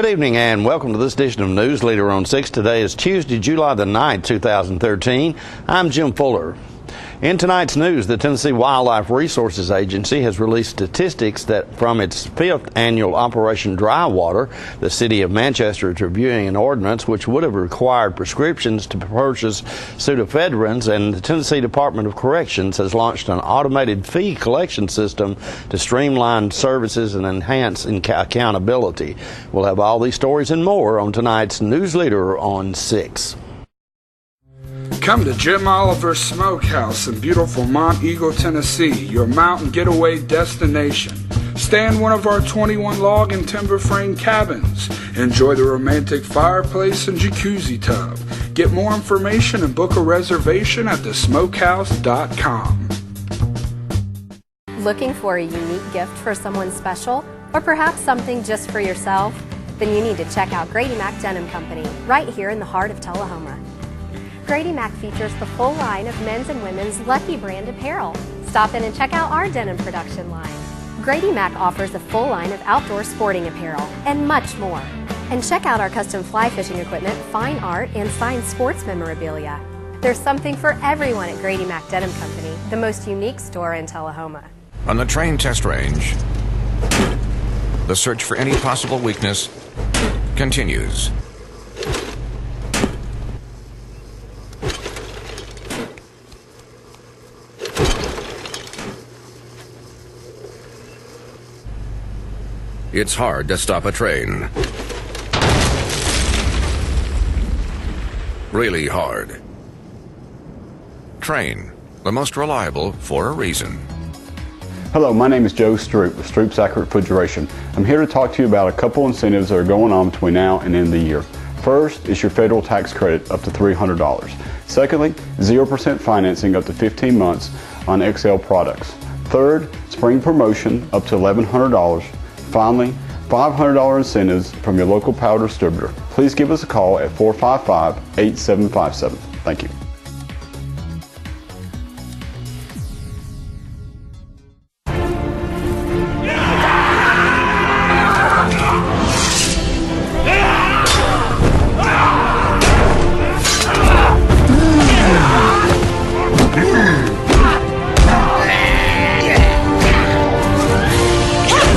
Good evening and welcome to this edition of Newsleader on 6. Today is Tuesday, July the 9th, 2013. I'm Jim Fuller. In tonight's news, the Tennessee Wildlife Resources Agency has released statistics that from its 5th annual Operation Dry Water, the City of Manchester is reviewing an ordinance which would have required prescriptions to purchase pseudoephedrins, and the Tennessee Department of Corrections has launched an automated fee collection system to streamline services and enhance accountability. We'll have all these stories and more on tonight's Newsleader on 6. Come to Jim Oliver's Smokehouse in beautiful Mont Eagle, Tennessee, your mountain getaway destination. Stay in one of our 21 log and timber frame cabins. Enjoy the romantic fireplace and jacuzzi tub. Get more information and book a reservation at thesmokehouse.com. Looking for a unique gift for someone special, or perhaps something just for yourself? Then you need to check out Grady Mac Denim Company, right here in the heart of Tullahoma. Grady Mac features the full line of men's and women's Lucky brand apparel. Stop in and check out our denim production line. Grady Mac offers a full line of outdoor sporting apparel and much more. And check out our custom fly fishing equipment, fine art, and signed sports memorabilia. There's something for everyone at Grady Mac Denim Company, the most unique store in Tullahoma. On the train test range, the search for any possible weakness continues. It's hard to stop a train. Really hard. Train, the most reliable for a reason. Hello, my name is Joe Stroop with Stroop's Accurate Refrigeration. I'm here to talk to you about a couple incentives that are going on between now and end of the year. First is your federal tax credit up to $300. Secondly, 0% financing up to 15 months on XL products. Third, spring promotion up to $1,100. Finally, $500 incentives from your local power distributor. Please give us a call at 455-8757. Thank you.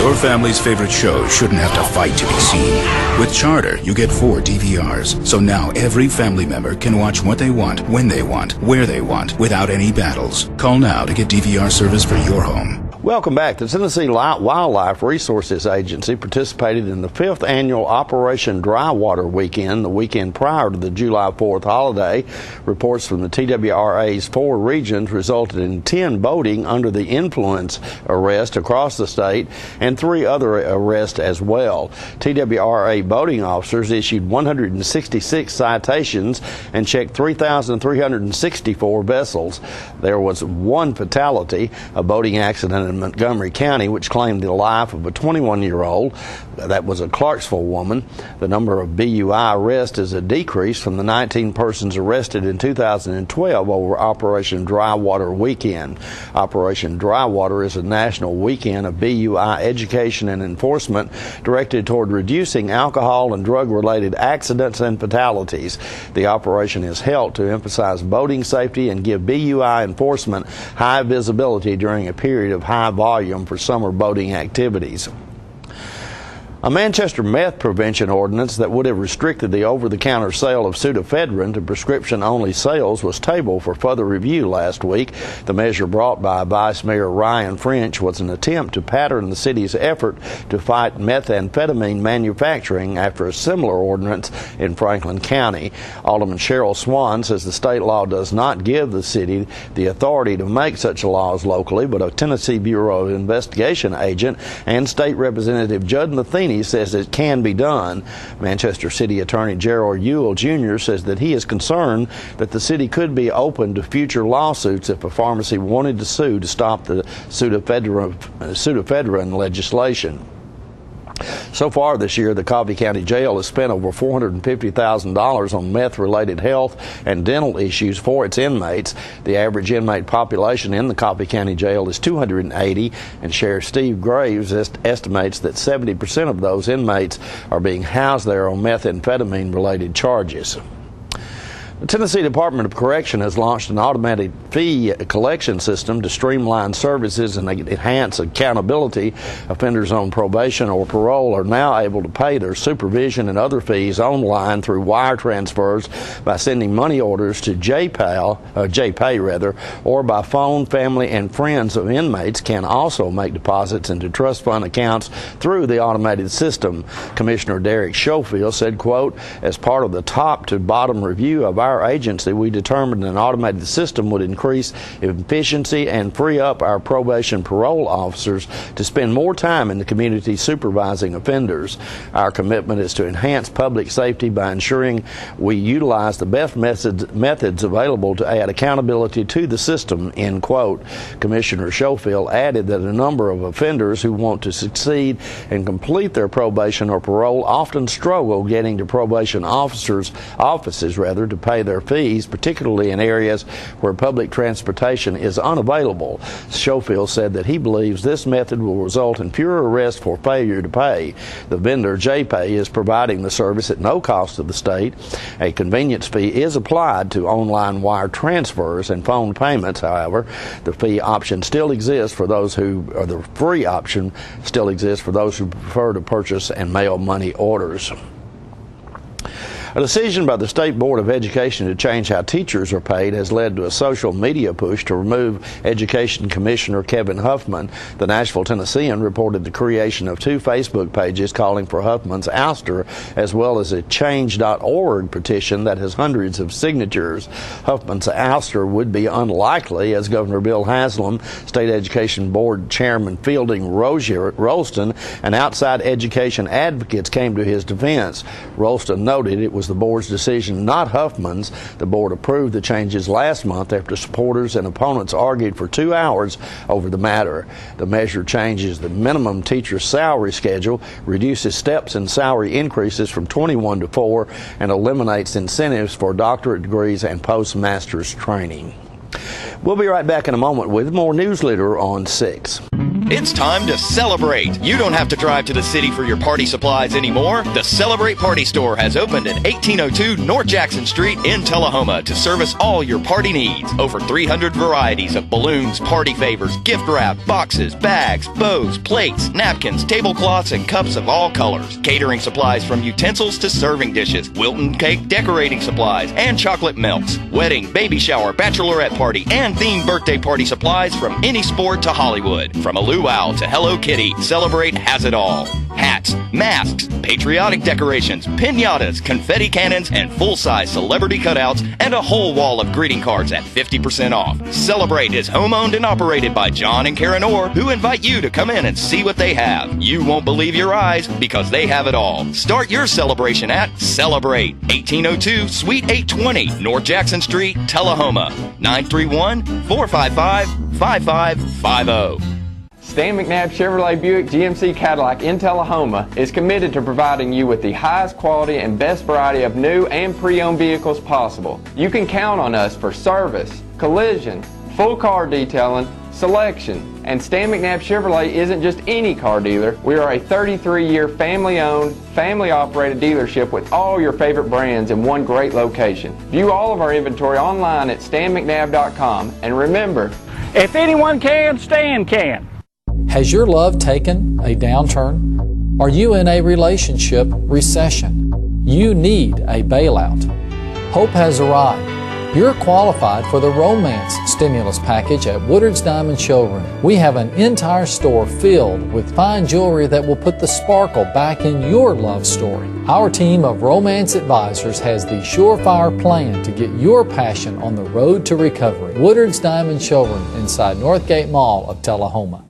Your family's favorite show shouldn't have to fight to be seen. With Charter, you get 4 DVRs, so now every family member can watch what they want, when they want, where they want, without any battles. Call now to get DVR service for your home. Welcome back. The Tennessee Wildlife Resources Agency participated in the 5th annual Operation Dry Water Weekend, the weekend prior to the July 4th holiday. Reports from the TWRA's 4 regions resulted in 10 boating under the influence arrests across the state and 3 other arrests as well. TWRA boating officers issued 166 citations and checked 3,364 vessels. There was 1 fatality, a boating accident in Montgomery County, which claimed the life of a 21-year-old. That was a Clarksville woman. The number of BUI arrests is a decrease from the 19 persons arrested in 2012 over Operation Dry Water Weekend. Operation Dry Water is a national weekend of BUI education and enforcement directed toward reducing alcohol and drug-related accidents and fatalities. The operation is held to emphasize boating safety and give BUI enforcement high visibility during a period of high volume for summer boating activities. A Manchester meth prevention ordinance that would have restricted the over-the-counter sale of pseudoephedrine to prescription-only sales was tabled for further review last week. The measure brought by Vice Mayor Ryan French was an attempt to pattern the city's effort to fight methamphetamine manufacturing after a similar ordinance in Franklin County. Alderman Cheryl Swan says the state law does not give the city the authority to make such laws locally, but a Tennessee Bureau of Investigation agent and State Representative Judd Matheny says it can be done. Manchester City Attorney Gerald Ewell Jr. says that he is concerned that the city could be open to future lawsuits if a pharmacy wanted to sue to stop the pseudoephedrine legislation. So far this year, the Coffee County Jail has spent over $450,000 on meth-related health and dental issues for its inmates. The average inmate population in the Coffee County Jail is 280, and Sheriff Steve Graves estimates that 70% of those inmates are being housed there on methamphetamine-related charges. The Tennessee Department of Correction has launched an automatic fee collection system to streamline services and enhance accountability. Offenders on probation or parole are now able to pay their supervision and other fees online through wire transfers by sending money orders to JPay, or by phone. Family and friends of inmates can also make deposits into trust fund accounts through the automated system. Commissioner Derek Schofield said, quote, "As part of the top to bottom review of our agency, we determined an automated system would increase efficiency and free up our probation parole officers to spend more time in the community supervising offenders. Our commitment is to enhance public safety by ensuring we utilize the best methods available to add accountability to the system," end quote. Commissioner Schofield added that a number of offenders who want to succeed and complete their probation or parole often struggle getting to probation offices to pay their fees, particularly in areas where public transportation is unavailable. Schofield said that he believes this method will result in fewer arrests for failure to pay. The vendor, JPay, is providing the service at no cost to the state. A convenience fee is applied to online wire transfers and phone payments. However, the fee option still exists for those who, or the free option still exists for those who prefer to purchase and mail money orders. A decision by the State Board of Education to change how teachers are paid has led to a social media push to remove Education Commissioner Kevin Huffman. The Nashville Tennessean reported the creation of 2 Facebook pages calling for Huffman's ouster, as well as a change.org petition that has hundreds of signatures. Huffman's ouster would be unlikely, as Governor Bill Haslam, State Education Board Chairman Fielding Rolston, and outside education advocates came to his defense. Rolston noted it was the board's decision, not Huffman's. The board approved the changes last month after supporters and opponents argued for 2 hours over the matter. The measure changes the minimum teacher salary schedule, reduces steps in salary increases from 21 to 4, and eliminates incentives for doctorate degrees and postmaster's training. We'll be right back in a moment with more Newsleader on 6. It's time to celebrate. You don't have to drive to the city for your party supplies anymore. The Celebrate Party Store has opened at 1802 North Jackson Street in Tullahoma to service all your party needs. Over 300 varieties of balloons, party favors, gift wrap, boxes, bags, bows, plates, napkins, tablecloths, and cups of all colors. Catering supplies from utensils to serving dishes, Wilton cake decorating supplies, and chocolate melts. Wedding, baby shower, bachelorette party, and themed birthday party supplies from any sport to Hollywood. From a luau to Hello Kitty, Celebrate has it all. Hats, masks, patriotic decorations, piñatas, confetti cannons, and full-size celebrity cutouts, and a whole wall of greeting cards at 50% off. Celebrate is home-owned and operated by John and Karen Orr, who invite you to come in and see what they have. You won't believe your eyes, because they have it all. Start your celebration at Celebrate, 1802 Suite 820, North Jackson Street, Tullahoma, 931-455-5550. Stan McNabb Chevrolet Buick GMC Cadillac in Tullahoma is committed to providing you with the highest quality and best variety of new and pre-owned vehicles possible. You can count on us for service, collision, full car detailing, selection. And Stan McNabb Chevrolet isn't just any car dealer. We are a 33-year family-owned, family-operated dealership with all your favorite brands in one great location. View all of our inventory online at stanmcnabb.com. And remember, if anyone can, Stan can. Has your love taken a downturn? Are you in a relationship recession? You need a bailout. Hope has arrived. You're qualified for the Romance Stimulus Package at Woodard's Diamond Showroom. We have an entire store filled with fine jewelry that will put the sparkle back in your love story. Our team of romance advisors has the surefire plan to get your passion on the road to recovery. Woodard's Diamond Showroom inside Northgate Mall of Tullahoma.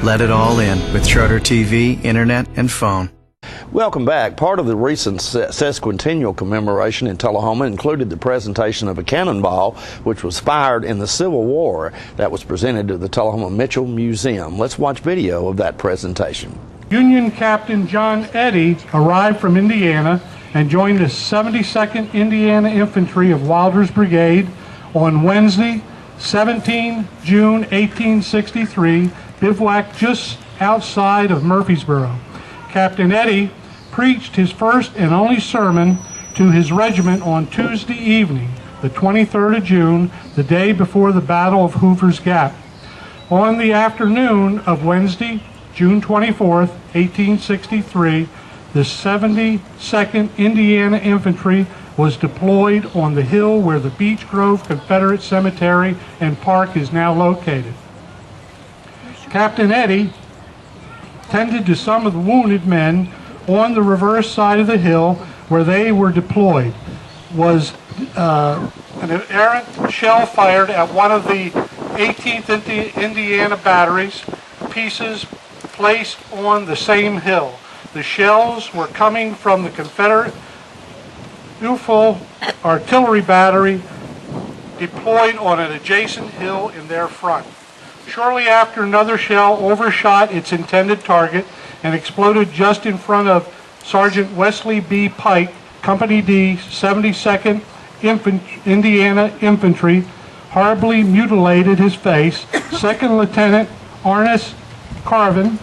Let it all in with Charter TV, internet, and phone. Welcome back. Part of the recent sesquicentennial commemoration in Tullahoma included the presentation of a cannonball which was fired in the Civil War that was presented to the Tullahoma Mitchell Museum. Let's watch video of that presentation. Union Captain John Eddy arrived from Indiana and joined the 72nd Indiana Infantry of Wilder's Brigade on Wednesday, 17 June 1863, bivouacked just outside of Murfreesboro. Captain Eddy preached his first and only sermon to his regiment on Tuesday evening, the 23rd of June, the day before the Battle of Hoover's Gap. On the afternoon of Wednesday, June 24th, 1863, the 72nd Indiana Infantry was deployed on the hill where the Beech Grove Confederate Cemetery and Park is now located. Captain Eddy tended to some of the wounded men on the reverse side of the hill where they were deployed. Was an errant shell fired at one of the 18th Indiana batteries, pieces placed on the same hill. The shells were coming from the Confederate Ufel artillery battery deployed on an adjacent hill in their front. Shortly after, another shell overshot its intended target and exploded just in front of Sergeant Wesley B. Pike, Company D, 72nd Indiana Infantry, horribly mutilated his face. Second Lieutenant Arnis Carvin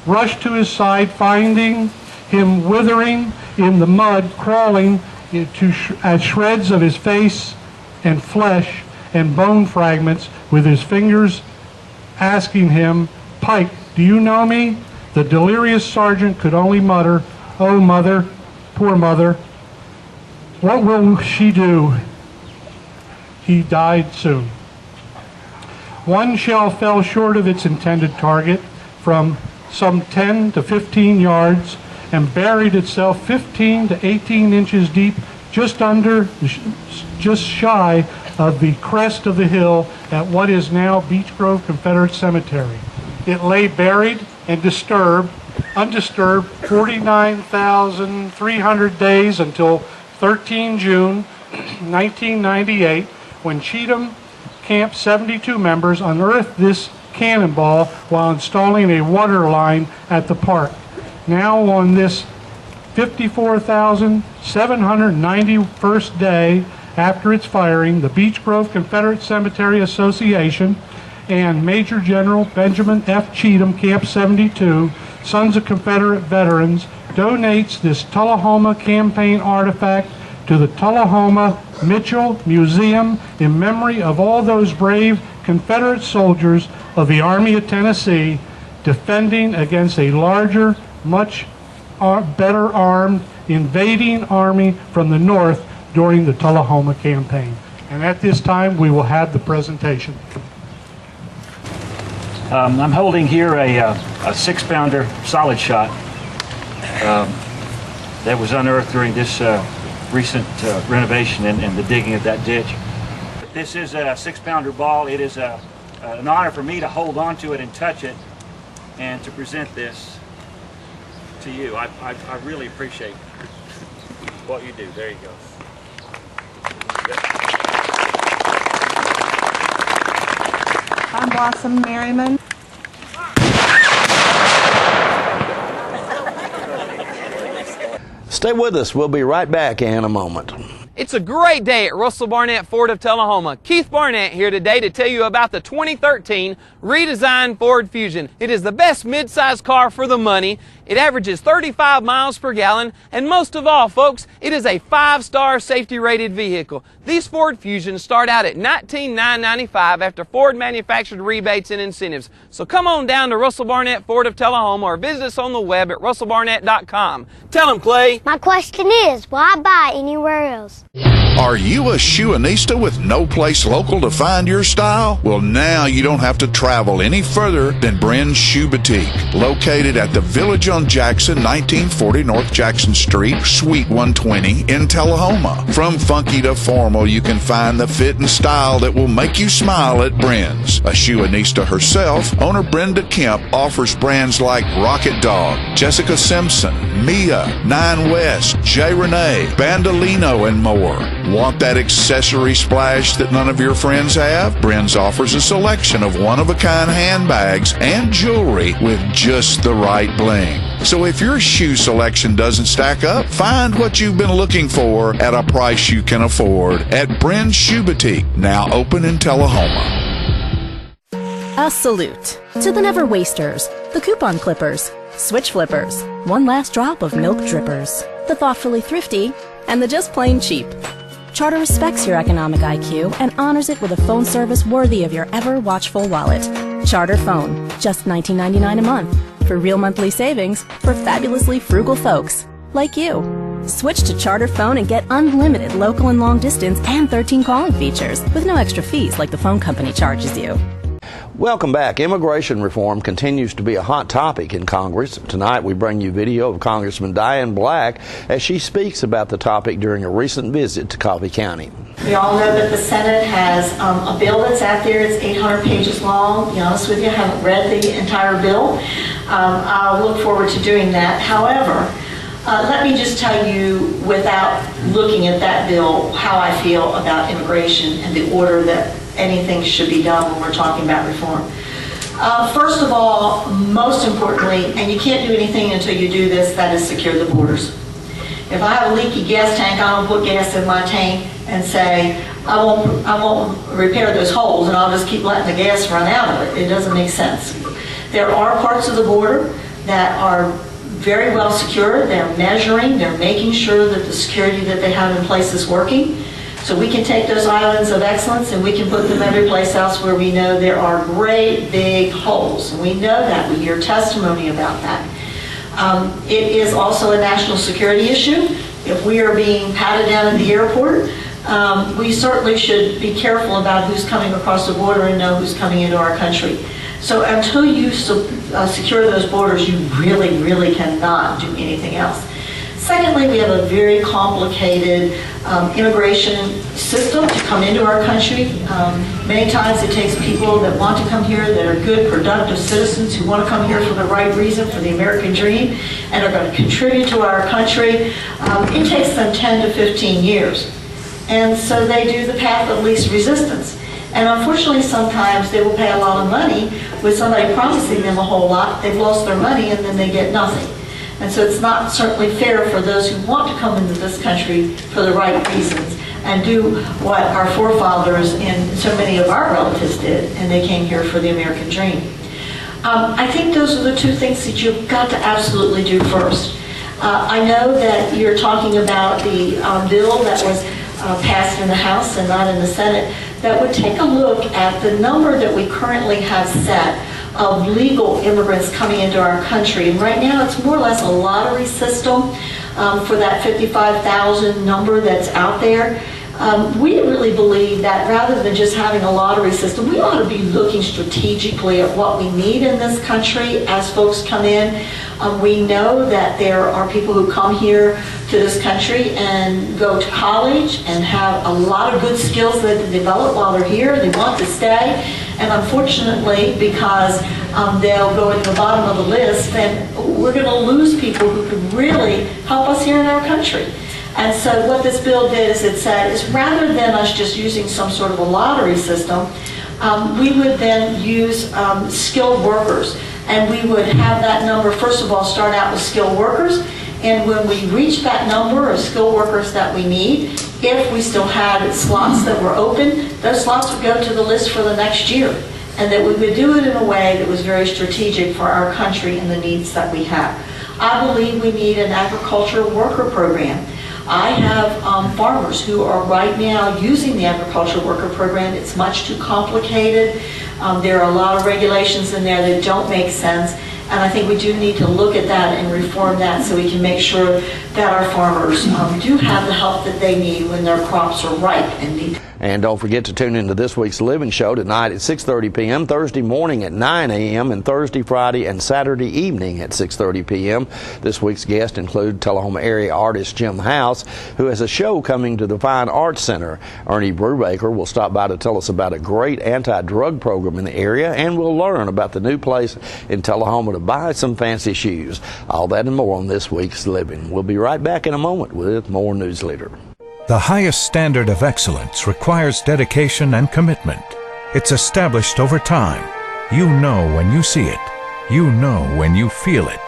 rushed to his side, finding him withering in the mud, crawling at shreds of his face and flesh and bone fragments, with his fingers asking him, "Pike, do you know me?" The delirious sergeant could only mutter, "Oh, mother, poor mother. What will she do?" He died soon. One shell fell short of its intended target from some 10 to 15 yards and buried itself 15 to 18 inches deep, just shy of the crest of the hill at what is now Beech Grove Confederate Cemetery. It lay buried and undisturbed 49,300 days until 13 June 1998, when Cheatham Camp 72 members unearthed this cannonball while installing a water line at the park. Now on this 54,791st day after its firing, the Beech Grove Confederate Cemetery Association and Major General Benjamin F. Cheatham, Camp 72, Sons of Confederate Veterans, donates this Tullahoma campaign artifact to the Tullahoma Mitchell Museum in memory of all those brave Confederate soldiers of the Army of Tennessee defending against a larger, much better armed invading army from the north during the Tullahoma campaign. And at this time, we will have the presentation. I'm holding here a 6-pounder solid shot that was unearthed during this recent renovation and the digging of that ditch. This is a 6-pounder ball. It is an honor for me to hold on to it and touch it and to present this to you. I really appreciate what you do. There you go. I'm Blossom Merriman. Stay with us. We'll be right back in a moment. It's a great day at Russell Barnett Ford of Tullahoma. Keith Barnett here today to tell you about the 2013 redesigned Ford Fusion. It is the best midsize car for the money. It averages 35 miles per gallon, and most of all, folks, it is a 5-star safety rated vehicle. These Ford Fusions start out at $19,995 after Ford manufactured rebates and incentives. So come on down to Russell Barnett Ford of Tullahoma or visit us on the web at russellbarnett.com. Tell them, Clay. My question is, why buy anywhere else? Are you a shoeanista with no place local to find your style? Well, now you don't have to travel any further than Bren's Shoe Boutique, located at the Village on Jackson, 1940 North Jackson Street, Suite 120 in Tullahoma. From funky to formal, you can find the fit and style that will make you smile at Bren's. A shoeanista herself, owner Brenda Kemp offers brands like Rocket Dog, Jessica Simpson, Mia, Nine West, J. Renee, Bandolino, and more. Want that accessory splash that none of your friends have? Bren's offers a selection of one-of-a-kind handbags and jewelry with just the right bling. So if your shoe selection doesn't stack up, find what you've been looking for at a price you can afford at Bren's Shoe Boutique, now open in Tullahoma. A salute to the never wasters, the coupon clippers, switch flippers, one last drop of milk drippers, the thoughtfully thrifty, and the just plain cheap. Charter respects your economic IQ and honors it with a phone service worthy of your ever-watchful wallet. Charter Phone, just $19.99 a month, for real monthly savings for fabulously frugal folks like you. Switch to Charter Phone and get unlimited local and long distance and 13 calling features with no extra fees like the phone company charges you. Welcome back. Immigration reform continues to be a hot topic in Congress. Tonight we bring you video of Congressman Diane Black as she speaks about the topic during a recent visit to Coffee County. We all know that the Senate has a bill that's out there. It's 800 pages long. To be honest with you, I haven't read the entire bill. I'll look forward to doing that. However, let me just tell you, without looking at that bill, how I feel about immigration and the order that anything should be done when we're talking about reform. First of all, most importantly, and you can't do anything until you do this, that is secure the borders. If I have a leaky gas tank, I don't put gas in my tank and say, I won't repair those holes and I'll just keep letting the gas run out of it. It doesn't make sense. There are parts of the border that are very well secured. They're measuring, they're making sure that the security that they have in place is working. So we can take those islands of excellence and we can put them every place else where we know there are great big holes. And we know that. We hear testimony about that. It is also a national security issue. If we are being patted down at the airport, we certainly should be careful about who's coming across the border and know who's coming into our country. So until you secure those borders, you really, really cannot do anything else. Secondly, we have a very complicated immigration system to come into our country. Many times it takes people that want to come here, that are good, productive citizens who want to come here for the right reason, for the American dream, and are going to contribute to our country. It takes them 10 to 15 years. And so they do the path of least resistance. And unfortunately, sometimes they will pay a lot of money with somebody promising them a whole lot. They've lost their money and then they get nothing. And so it's not certainly fair for those who want to come into this country for the right reasons and do what our forefathers and so many of our relatives did, and they came here for the American dream. I think those are the two things that you've got to absolutely do first. I know that you're talking about the bill that was passed in the House and not in the Senate that would take a look at the number that we currently have set of legal immigrants coming into our country. And right now it's more or less a lottery system for that 55,000 number that's out there. We really believe that rather than just having a lottery system, we ought to be looking strategically at what we need in this country as folks come in. We know that there are people who come here to this country and go to college and have a lot of good skills that they develop while they're here. They want to stay. And unfortunately, because they'll go at the bottom of the list, then we're going to lose people who could really help us here in our country. And so what this bill did is it said is rather than us just using some sort of a lottery system, we would then use skilled workers. And we would have that number, first of all, start out with skilled workers. And when we reach that number of skilled workers that we need, if we still had slots that were open, those slots would go to the list for the next year. And that we would do it in a way that was very strategic for our country and the needs that we have. I believe we need an agricultural worker program. I have farmers who are right now using the agricultural worker program. It's much too complicated. There are a lot of regulations in there that don't make sense. And I think we do need to look at that and reform that so we can make sure that our farmers do have the help that they need when their crops are ripe and need. And don't forget to tune into this week's Living Show tonight at 6:30 p.m., Thursday morning at 9 a.m., and Thursday, Friday, and Saturday evening at 6:30 p.m. This week's guests include Tullahoma area artist Jim House, who has a show coming to the Fine Arts Center. Ernie Brubaker will stop by to tell us about a great anti-drug program in the area, and we'll learn about the new place in Tullahoma to buy some fancy shoes. All that and more on this week's Living. We'll be right back in a moment with more Newsleader. The highest standard of excellence requires dedication and commitment. It's established over time. You know when you see it. You know when you feel it.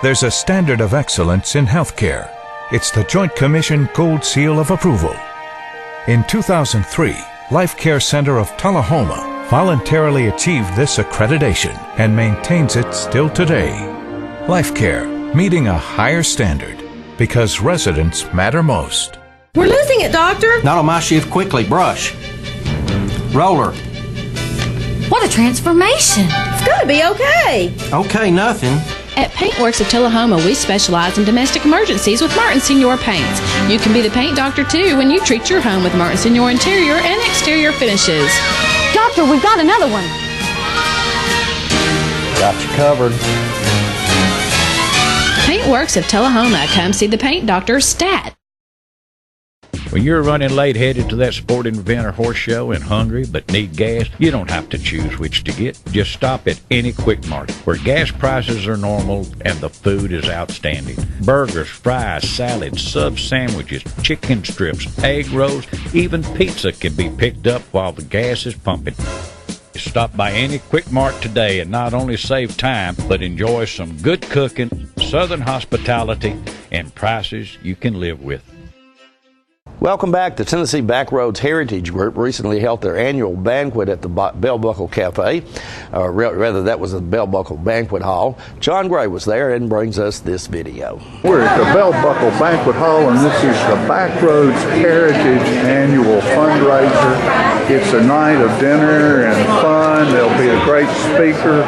There's a standard of excellence in healthcare. It's the Joint Commission Gold Seal of Approval. In 2003, Life Care Center of Tullahoma voluntarily achieved this accreditation and maintains it still today. Life Care, meeting a higher standard because residents matter most. We're losing it, Doctor. Not on my shift. Quickly, brush. Roller. What a transformation. It's going to be okay. Okay, nothing. At Paintworks of Tullahoma, we specialize in domestic emergencies with Martin Senior Paints. You can be the paint doctor, too, when you treat your home with Martin Senior interior and exterior finishes. Doctor, we've got another one. Got you covered. Paintworks of Tullahoma. Come see the paint doctor, Stat. When you're running late headed to that sporting event or horse show and hungry but need gas, you don't have to choose which to get. Just stop at any Quick Mart where gas prices are normal and the food is outstanding. Burgers, fries, salads, sub sandwiches, chicken strips, egg rolls, even pizza can be picked up while the gas is pumping. Stop by any Quick Mart today and not only save time, but enjoy some good cooking, southern hospitality, and prices you can live with. Welcome back. The Tennessee Backroads Heritage Group recently held their annual banquet at the Bell Buckle Cafe. Rather, that was the Bell Buckle Banquet Hall. John Gray was there and brings us this video. We're at the Bell Buckle Banquet Hall, and this is the Backroads Heritage Annual Fundraiser. It's a night of dinner and fun. There'll be a great speaker.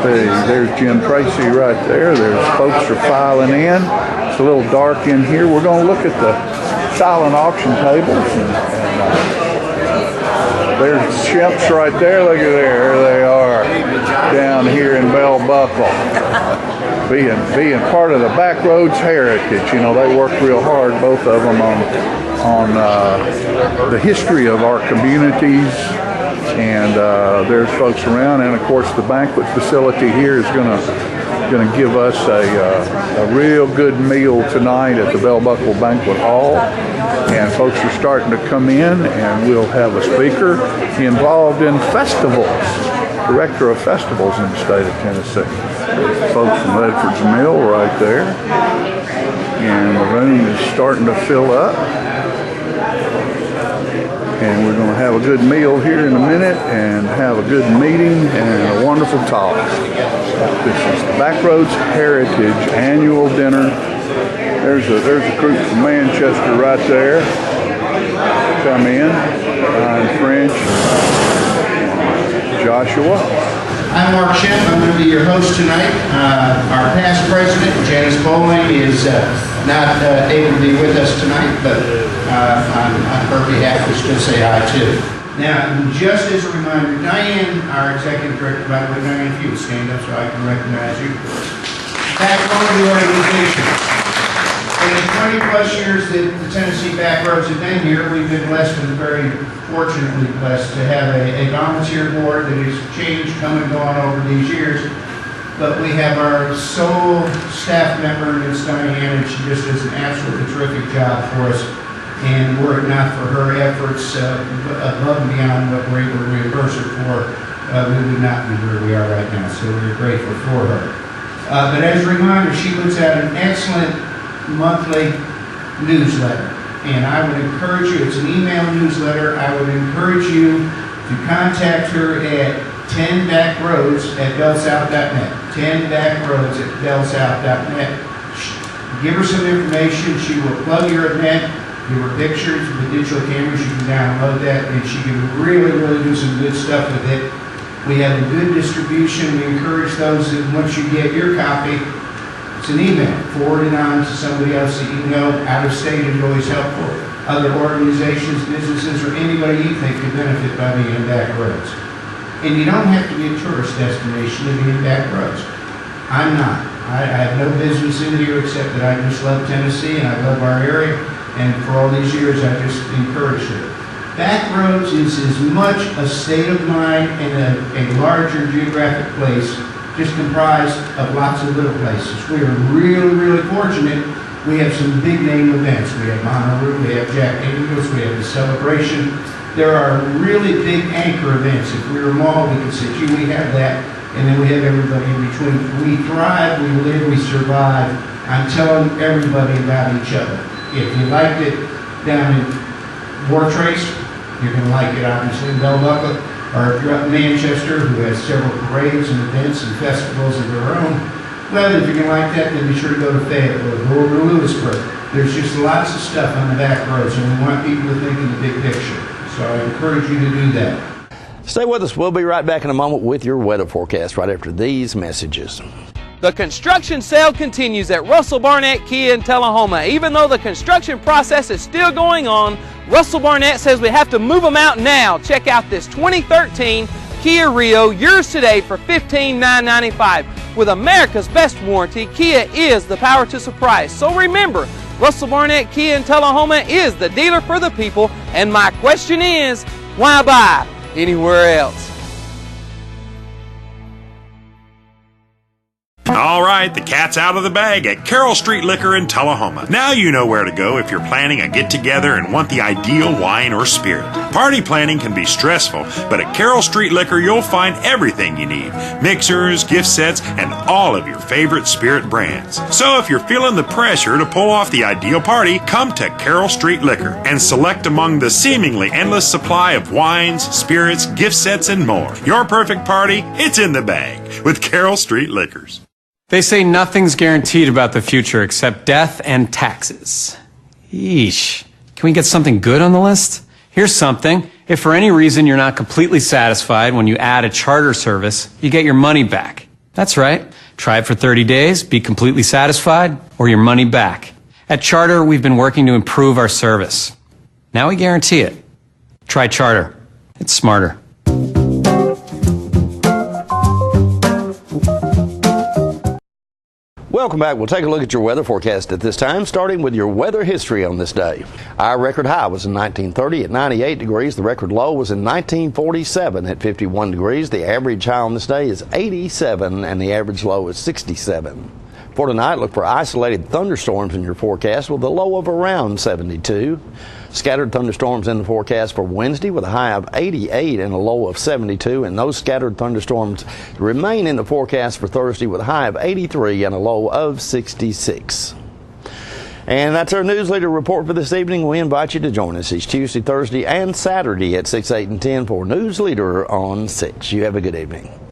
There's Jim Tracy right there. There's folks are filing in. It's a little dark in here. We're going to look at the silent auction tables, and there's Shemps right there. Look at there they are down here in Bell Buckle, being part of the Backroads Heritage. You know, they work real hard, both of them, on the history of our communities, and there's folks around, and of course the banquet facility here is going to give us a real good meal tonight at the Bell Buckle Banquet Hall, and folks are starting to come in, and we'll have a speaker involved in festivals, director of festivals in the state of Tennessee. Folks from Ledford's Mill right there, and the room is starting to fill up, and we're going to have a good meal here in a minute and have a good meeting and a wonderful talk. This is the Backroads Heritage Annual Dinner. There's a group from Manchester right there. Come in. Ryan French, Joshua. I'm Mark Shemp. I'm going to be your host tonight. Our past president, Janice Bowling, is not able to be with us tonight, but on her behalf, we still say hi too. Now, just as a reminder, Diane, our executive director, by the way, Diane, if you would stand up so I can recognize you. Backbone of the organization. In the 20 plus years that the Tennessee Backroads have been here, we've been blessed and very fortunately blessed to have a volunteer board that has changed, come and gone over these years. But we have our sole staff member, Ms. Diane, and she just does an absolutely terrific job for us. And were it not for her efforts above and beyond what we're able to reimburse her for, we would not be where we are right now. So we're grateful for her. But as a reminder, she puts out an excellent monthly newsletter. And I would encourage you, it's an email newsletter, I would encourage you to contact her at 10backroads@bellsouth.net. 10backroads@bellsouth.net. Give her some information. She will plug your event. Give her pictures with digital cameras. You can download that, and she can really, really do some good stuff with it. We have a good distribution. We encourage those that once you get your copy, it's an email, forward it on to somebody else that you know. Out of state is always helpful. Other organizations, businesses, or anybody you think could benefit by being in back roads. And you don't have to be a tourist destination to be in back roads. I'm not. I have no business in here except that I just love Tennessee and I love our area. And for all these years, I just encouraged it. Back roads is as much a state of mind and a larger geographic place, just comprised of lots of little places. We are really, really fortunate. We have some big name events. We have Monterey, we have Jack Daniels, we have the Celebration. There are really big anchor events. If we were a mall, we could say, gee, we have that. And then we have everybody in between. We thrive, we live, we survive. I'm telling everybody about each other. If you liked it down in War Trace, you're going to like it obviously in Bell Buckle. Or if you're up in Manchester, who has several parades and events and festivals of their own, well, if you're going to like that, then be sure to go to Fayetteville, go over to Lewisburg. There's just lots of stuff on the back roads, and we want people to think in the big picture. So I encourage you to do that. Stay with us. We'll be right back in a moment with your weather forecast right after these messages. The construction sale continues at Russell Barnett Kia in Tullahoma. Even though the construction process is still going on, Russell Barnett says we have to move them out now. Check out this 2013 Kia Rio, yours today for $15,995. With America's best warranty, Kia is the power to surprise. So remember, Russell Barnett Kia in Tullahoma is the dealer for the people. And my question is, why buy anywhere else? All right, the cat's out of the bag at Carroll Street Liquor in Tullahoma. Now you know where to go if you're planning a get-together and want the ideal wine or spirit. Party planning can be stressful, but at Carroll Street Liquor you'll find everything you need. Mixers, gift sets, and all of your favorite spirit brands. So if you're feeling the pressure to pull off the ideal party, come to Carroll Street Liquor and select among the seemingly endless supply of wines, spirits, gift sets, and more. Your perfect party, it's in the bag with Carroll Street Liquors. They say nothing's guaranteed about the future except death and taxes. Yeesh. Can we get something good on the list? Here's something. If for any reason you're not completely satisfied when you add a charter service, you get your money back. That's right. Try it for 30 days, be completely satisfied, or your money back. At Charter, we've been working to improve our service. Now we guarantee it. Try Charter. It's smarter. Welcome back. We'll take a look at your weather forecast at this time, starting with your weather history on this day. Our record high was in 1930 at 98 degrees. The record low was in 1947 at 51 degrees. The average high on this day is 87 and the average low is 67. For tonight, look for isolated thunderstorms in your forecast with a low of around 72. Scattered thunderstorms in the forecast for Wednesday with a high of 88 and a low of 72. And those scattered thunderstorms remain in the forecast for Thursday with a high of 83 and a low of 66. And that's our Newsleader report for this evening. We invite you to join us each Tuesday, Thursday, and Saturday at 6, 8, and 10 for Newsleader on 6. You have a good evening.